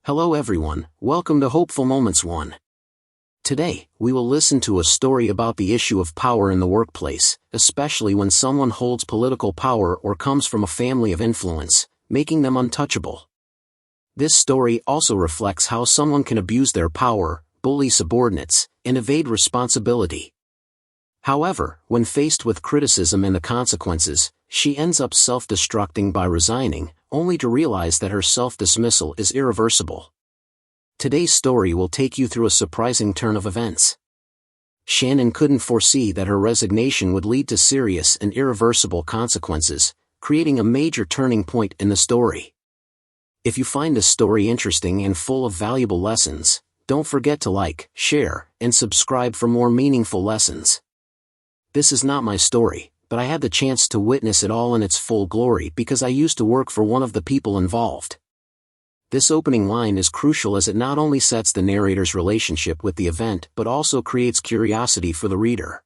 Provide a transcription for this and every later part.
Hello everyone, welcome to Hopeful Moments 1. Today, we will listen to a story about the issue of power in the workplace, especially when someone holds political power or comes from a family of influence, making them untouchable. This story also reflects how someone can abuse their power, bully subordinates, and evade responsibility. However, when faced with criticism and the consequences, she ends up self-destructing by resigning, only to realize that her self-dismissal is irreversible. Today's story will take you through a surprising turn of events. Shannon couldn't foresee that her resignation would lead to serious and irreversible consequences, creating a major turning point in the story. If you find this story interesting and full of valuable lessons, don't forget to like, share, and subscribe for more meaningful lessons. This is not my story, but I had the chance to witness it all in its full glory because I used to work for one of the people involved. This opening line is crucial as it not only sets the narrator's relationship with the event but also creates curiosity for the reader.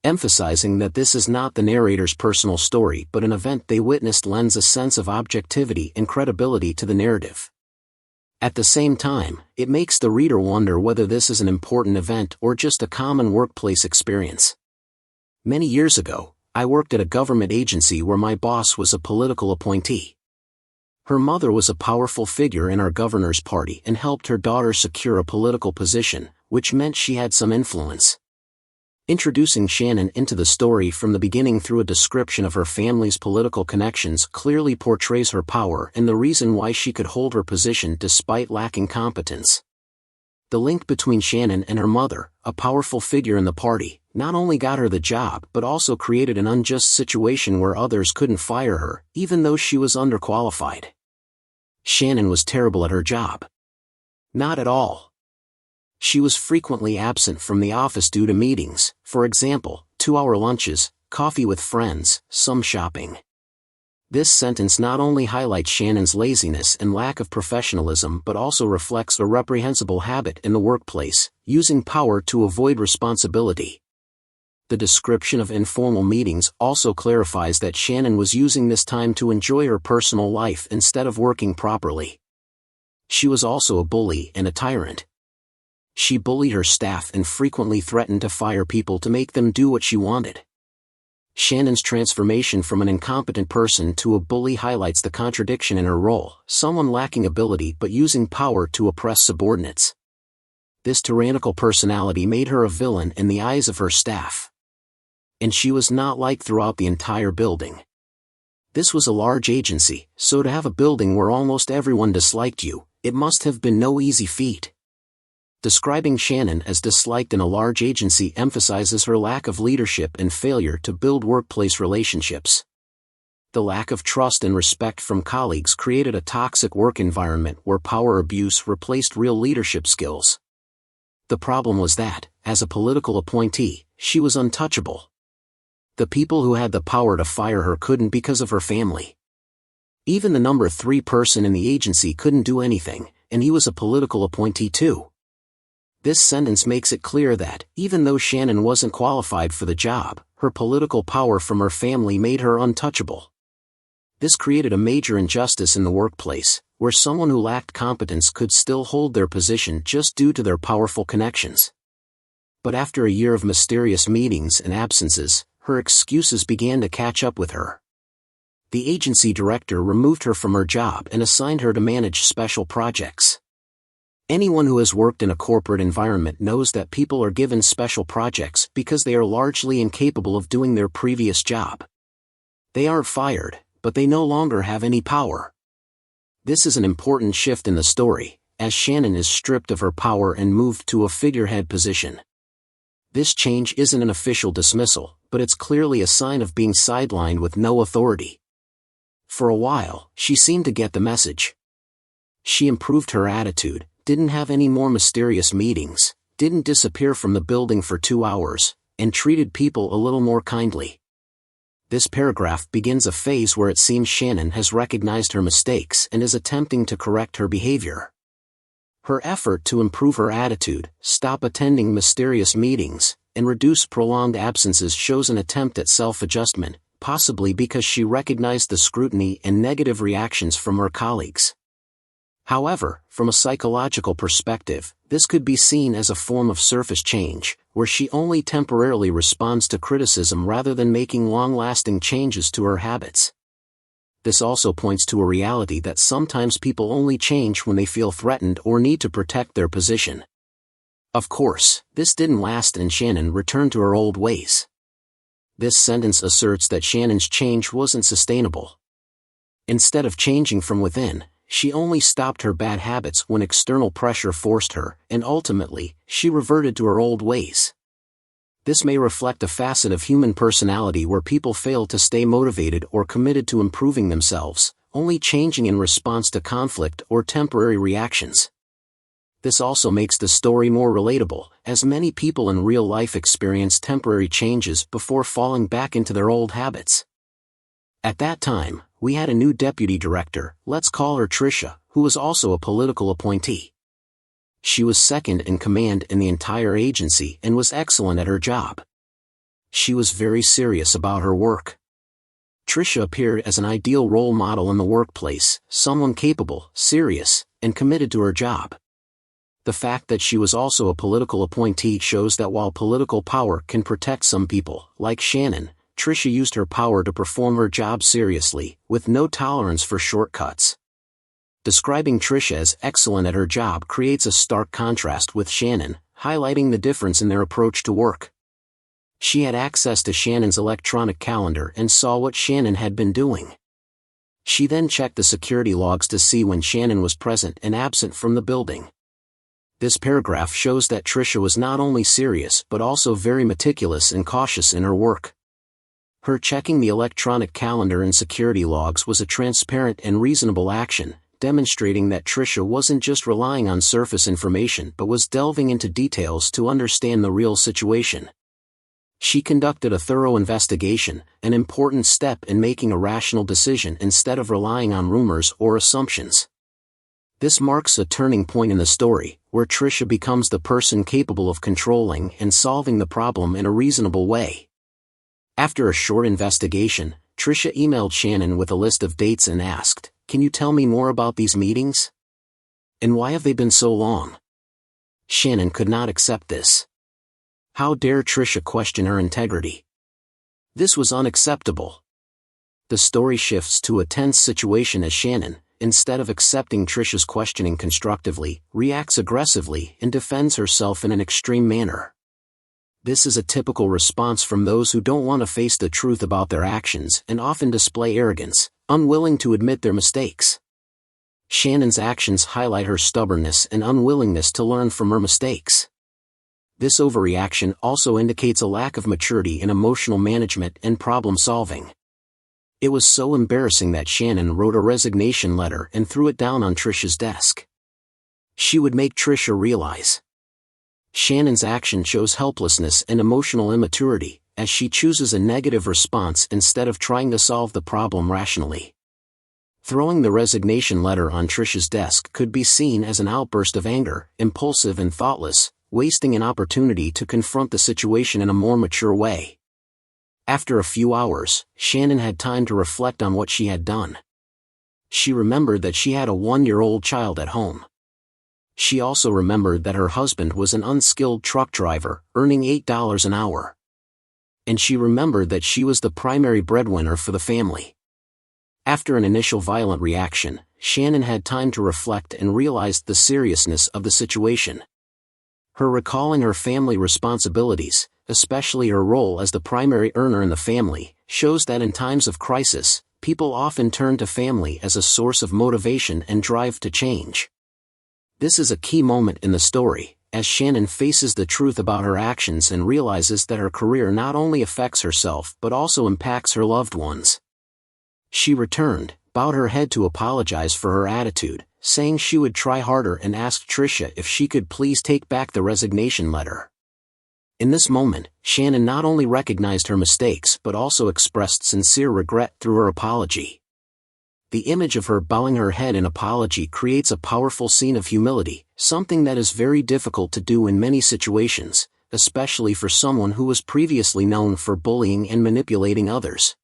Emphasizing that this is not the narrator's personal story but an event they witnessed lends a sense of objectivity and credibility to the narrative. At the same time, it makes the reader wonder whether this is an important event or just a common workplace experience. Many years ago, I worked at a government agency where my boss was a political appointee. Her mother was a powerful figure in our governor's party and helped her daughter secure a political position, which meant she had some influence. Introducing Shannon into the story from the beginning through a description of her family's political connections clearly portrays her power and the reason why she could hold her position despite lacking competence. The link between Shannon and her mother, a powerful figure in the party, not only got her the job but also created an unjust situation where others couldn't fire her, even though she was underqualified. Shannon was terrible at her job. Not at all. She was frequently absent from the office due to meetings, for example, 2-hour lunches, coffee with friends, some shopping. This sentence not only highlights Shannon's laziness and lack of professionalism but also reflects a reprehensible habit in the workplace, using power to avoid responsibility. The description of informal meetings also clarifies that Shannon was using this time to enjoy her personal life instead of working properly. She was also a bully and a tyrant. She bullied her staff and frequently threatened to fire people to make them do what she wanted. Shannon's transformation from an incompetent person to a bully highlights the contradiction in her role, someone lacking ability but using power to oppress subordinates. This tyrannical personality made her a villain in the eyes of her staff. And she was not liked throughout the entire building. This was a large agency, so to have a building where almost everyone disliked you, it must have been no easy feat. Describing Shannon as disliked in a large agency emphasizes her lack of leadership and failure to build workplace relationships. The lack of trust and respect from colleagues created a toxic work environment where power abuse replaced real leadership skills. The problem was that, as a political appointee, she was untouchable. The people who had the power to fire her couldn't because of her family. Even the number 3 person in the agency couldn't do anything, and he was a political appointee too. This sentence makes it clear that, even though Shannon wasn't qualified for the job, her political power from her family made her untouchable. This created a major injustice in the workplace, where someone who lacked competence could still hold their position just due to their powerful connections. But after a year of mysterious meetings and absences, her excuses began to catch up with her. The agency director removed her from her job and assigned her to manage special projects. Anyone who has worked in a corporate environment knows that people are given special projects because they are largely incapable of doing their previous job. They aren't fired, but they no longer have any power. This is an important shift in the story, as Shannon is stripped of her power and moved to a figurehead position. This change isn't an official dismissal, but it's clearly a sign of being sidelined with no authority. For a while, she seemed to get the message. She improved her attitude, didn't have any more mysterious meetings, didn't disappear from the building for 2 hours, and treated people a little more kindly. This paragraph begins a phase where it seems Shannon has recognized her mistakes and is attempting to correct her behavior. Her effort to improve her attitude, stop attending mysterious meetings, and reduce prolonged absences shows an attempt at self-adjustment, possibly because she recognized the scrutiny and negative reactions from her colleagues. However, from a psychological perspective, this could be seen as a form of surface change, where she only temporarily responds to criticism rather than making long-lasting changes to her habits. This also points to a reality that sometimes people only change when they feel threatened or need to protect their position. Of course, this didn't last and Shannon returned to her old ways. This sentence asserts that Shannon's change wasn't sustainable. Instead of changing from within, she only stopped her bad habits when external pressure forced her, and ultimately, she reverted to her old ways. This may reflect a facet of human personality where people fail to stay motivated or committed to improving themselves, only changing in response to conflict or temporary reactions. This also makes the story more relatable, as many people in real life experience temporary changes before falling back into their old habits. At that time, we had a new deputy director, let's call her Tricia, who was also a political appointee. She was second in command in the entire agency and was excellent at her job. She was very serious about her work. Tricia appeared as an ideal role model in the workplace, someone capable, serious, and committed to her job. The fact that she was also a political appointee shows that while political power can protect some people, like Shannon, Tricia used her power to perform her job seriously, with no tolerance for shortcuts. Describing Tricia as excellent at her job creates a stark contrast with Shannon, highlighting the difference in their approach to work. She had access to Shannon's electronic calendar and saw what Shannon had been doing. She then checked the security logs to see when Shannon was present and absent from the building. This paragraph shows that Tricia was not only serious but also very meticulous and cautious in her work. Her checking the electronic calendar and security logs was a transparent and reasonable action, demonstrating that Tricia wasn't just relying on surface information but was delving into details to understand the real situation. She conducted a thorough investigation, an important step in making a rational decision instead of relying on rumors or assumptions. This marks a turning point in the story, where Tricia becomes the person capable of controlling and solving the problem in a reasonable way. After a short investigation, Tricia emailed Shannon with a list of dates and asked, "Can you tell me more about these meetings? And why have they been so long?" Shannon could not accept this. How dare Tricia question her integrity? This was unacceptable. The story shifts to a tense situation as Shannon, instead of accepting Tricia's questioning constructively, reacts aggressively and defends herself in an extreme manner. This is a typical response from those who don't want to face the truth about their actions and often display arrogance, unwilling to admit their mistakes. Shannon's actions highlight her stubbornness and unwillingness to learn from her mistakes. This overreaction also indicates a lack of maturity in emotional management and problem solving. It was so embarrassing that Shannon wrote a resignation letter and threw it down on Tricia's desk. She would make Tricia realize. Shannon's action shows helplessness and emotional immaturity, as she chooses a negative response instead of trying to solve the problem rationally. Throwing the resignation letter on Tricia's desk could be seen as an outburst of anger, impulsive and thoughtless, wasting an opportunity to confront the situation in a more mature way. After a few hours, Shannon had time to reflect on what she had done. She remembered that she had a 1-year-old child at home. She also remembered that her husband was an unskilled truck driver, earning $8 an hour. And she remembered that she was the primary breadwinner for the family. After an initial violent reaction, Shannon had time to reflect and realized the seriousness of the situation. Her recalling her family responsibilities, especially her role as the primary earner in the family, shows that in times of crisis, people often turn to family as a source of motivation and drive to change. This is a key moment in the story, as Shannon faces the truth about her actions and realizes that her career not only affects herself but also impacts her loved ones. She returned, bowed her head to apologize for her attitude, saying she would try harder and asked Tricia if she could please take back the resignation letter. In this moment, Shannon not only recognized her mistakes but also expressed sincere regret through her apology. The image of her bowing her head in apology creates a powerful scene of humility, something that is very difficult to do in many situations, especially for someone who was previously known for bullying and manipulating others.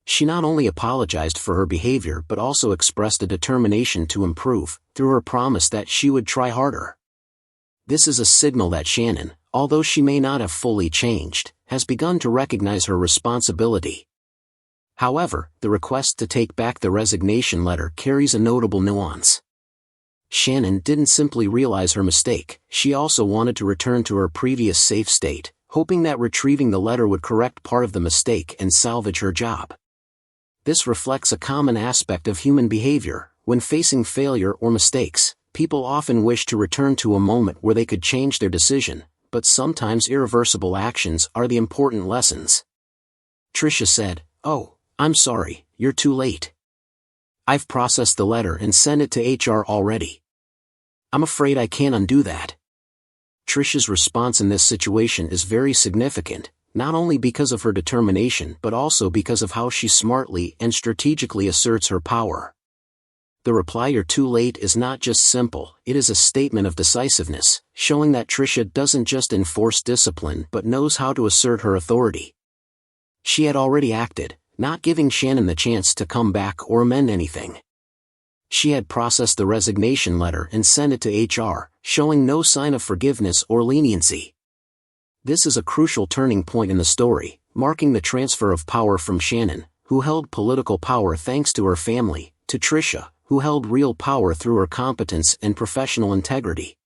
She not only apologized for her behavior but also expressed a determination to improve, through her promise that she would try harder. This is a signal that Shannon, although she may not have fully changed, has begun to recognize her responsibility. However, the request to take back the resignation letter carries a notable nuance. Shannon didn't simply realize her mistake, she also wanted to return to her previous safe state, hoping that retrieving the letter would correct part of the mistake and salvage her job. This reflects a common aspect of human behavior. When facing failure or mistakes, people often wish to return to a moment where they could change their decision, but sometimes irreversible actions are the important lessons. Tricia said, "Oh, I'm sorry, you're too late. I've processed the letter and sent it to HR already. I'm afraid I can't undo that." Tricia's response in this situation is very significant, not only because of her determination but also because of how she smartly and strategically asserts her power. The reply "you're too late" is not just simple, it is a statement of decisiveness, showing that Tricia doesn't just enforce discipline but knows how to assert her authority. She had already acted, not giving Shannon the chance to come back or amend anything. She had processed the resignation letter and sent it to HR, showing no sign of forgiveness or leniency. This is a crucial turning point in the story, marking the transfer of power from Shannon, who held political power thanks to her family, to Tricia, who held real power through her competence and professional integrity.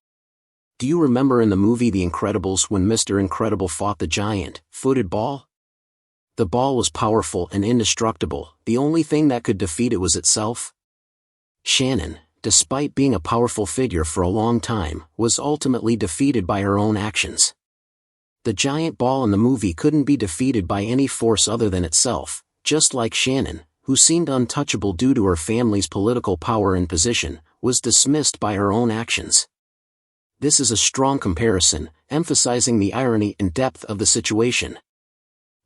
Do you remember in the movie The Incredibles when Mr. Incredible fought the giant-footed ball? The ball was powerful and indestructible, the only thing that could defeat it was itself. Shannon, despite being a powerful figure for a long time, was ultimately defeated by her own actions. The giant ball in the movie couldn't be defeated by any force other than itself, just like Shannon, who seemed untouchable due to her family's political power and position, was dismissed by her own actions. This is a strong comparison, emphasizing the irony and depth of the situation.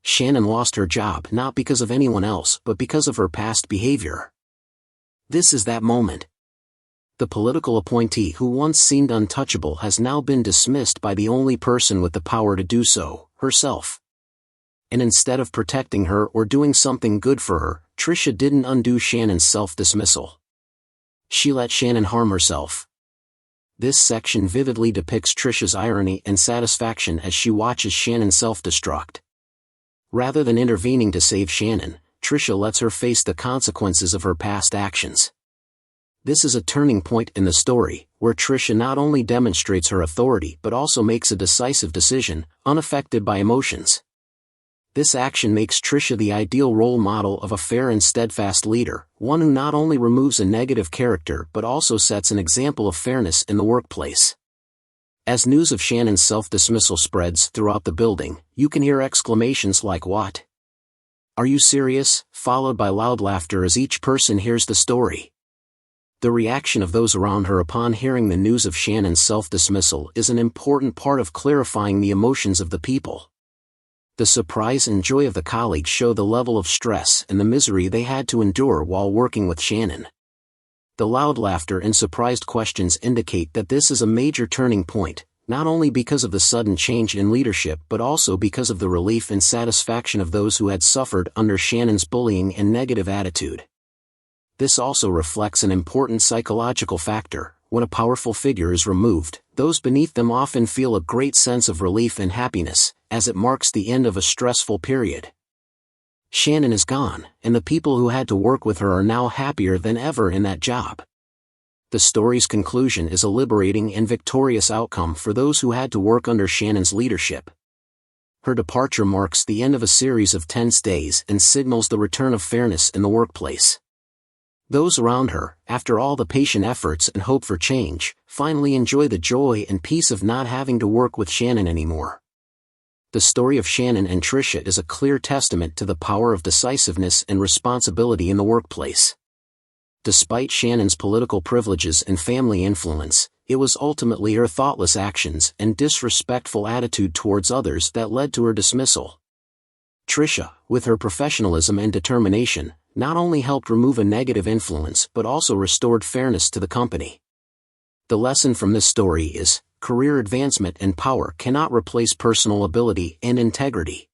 Shannon lost her job not because of anyone else but because of her past behavior. This is that moment. The political appointee who once seemed untouchable has now been dismissed by the only person with the power to do so, herself. And instead of protecting her or doing something good for her, Tricia didn't undo Shannon's self-dismissal. She let Shannon harm herself. This section vividly depicts Tricia's irony and satisfaction as she watches Shannon self-destruct. Rather than intervening to save Shannon, Tricia lets her face the consequences of her past actions. This is a turning point in the story, where Tricia not only demonstrates her authority but also makes a decisive decision, unaffected by emotions. This action makes Tricia the ideal role model of a fair and steadfast leader, one who not only removes a negative character but also sets an example of fairness in the workplace. As news of Shannon's self-dismissal spreads throughout the building, you can hear exclamations like "What? Are you serious?" followed by loud laughter as each person hears the story. The reaction of those around her upon hearing the news of Shannon's self-dismissal is an important part of clarifying the emotions of the people. The surprise and joy of the colleagues show the level of stress and the misery they had to endure while working with Shannon. The loud laughter and surprised questions indicate that this is a major turning point, not only because of the sudden change in leadership but also because of the relief and satisfaction of those who had suffered under Shannon's bullying and negative attitude. This also reflects an important psychological factor. When a powerful figure is removed, those beneath them often feel a great sense of relief and happiness, as it marks the end of a stressful period. Shannon is gone, and the people who had to work with her are now happier than ever in that job. The story's conclusion is a liberating and victorious outcome for those who had to work under Shannon's leadership. Her departure marks the end of a series of tense days and signals the return of fairness in the workplace. Those around her, after all the patient efforts and hope for change, finally enjoy the joy and peace of not having to work with Shannon anymore. The story of Shannon and Tricia is a clear testament to the power of decisiveness and responsibility in the workplace. Despite Shannon's political privileges and family influence, it was ultimately her thoughtless actions and disrespectful attitude towards others that led to her dismissal. Tricia, with her professionalism and determination, not only helped remove a negative influence but also restored fairness to the company. The lesson from this story is, career advancement and power cannot replace personal ability and integrity.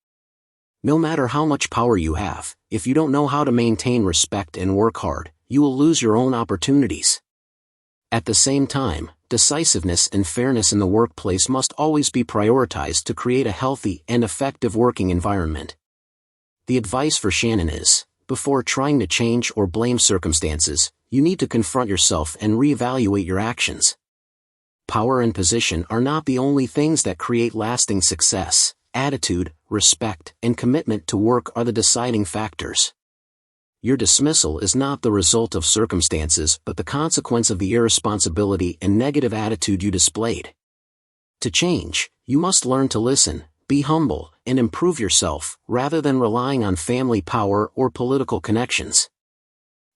No matter how much power you have, if you don't know how to maintain respect and work hard, you will lose your own opportunities. At the same time, decisiveness and fairness in the workplace must always be prioritized to create a healthy and effective working environment. The advice for Shannon is, before trying to change or blame circumstances, you need to confront yourself and reevaluate your actions. Power and position are not the only things that create lasting success. Attitude, respect, and commitment to work are the deciding factors. Your dismissal is not the result of circumstances but the consequence of the irresponsibility and negative attitude you displayed. To change, you must learn to listen, be humble, and improve yourself, rather than relying on family power or political connections.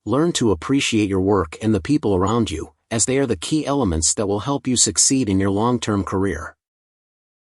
Learn to appreciate your work and the people around you, as they are the key elements that will help you succeed in your long-term career.